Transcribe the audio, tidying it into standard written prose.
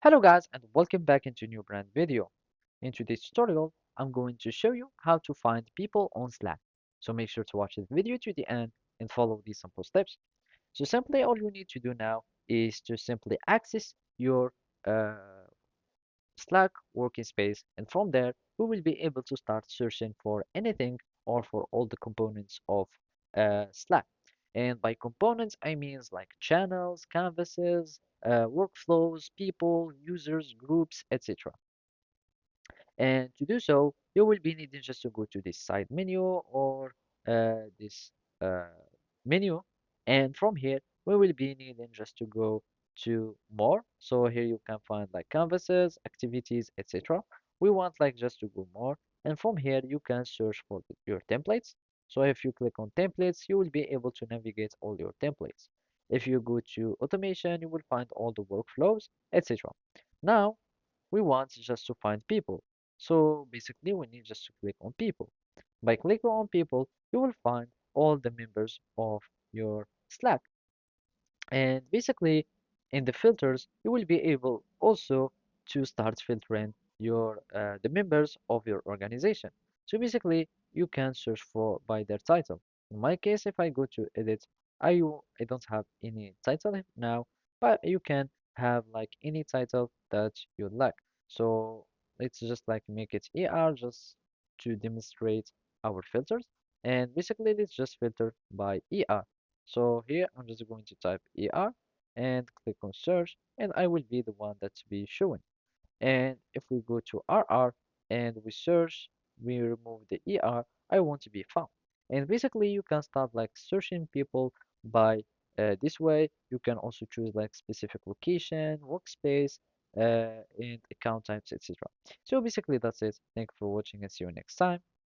Hello guys and welcome back into a new brand video. In today's tutorial, I'm going to show you how to find people on Slack. So make sure to watch this video to the end and follow these simple steps. So simply all you need to do now is to simply access your uh, Slack working space, and from there we will be able to start searching for anything or for all the components of Slack. And by components, I means like channels, canvases, workflows, people, users, groups, etc. And to do so, you will be needing just to go to this side menu or this uh, menu. And from here, we will be needing just to go to more. So here you can find like canvases, activities, etc. We want like just to go more. And from here, you can search for your templates. So if you click on templates, you will be able to navigate all your templates. If you go to automation, you will find all the workflows, etc. Now, we want just to find people. So basically, we need just to click on people. By clicking on people, you will find all the members of your Slack. And basically, in the filters, you will be able also to start filtering your the members of your organization. So basically, you can search for by their title. In my case, if I go to edit, I don't have any title now, but you can have like any title that you like. So let's just like make it ER just to demonstrate our filters. And basically, let's just filter by ER. So here I'm just going to type ER and click on search, and I will be the one that's be showing. And if we go to RR and we search, we remove the ER, I want to be found. And basically you can start like searching people by this way. You can also choose like specific location, workspace, and account types, etc. So basically that's it. Thank you for watching and see you next time.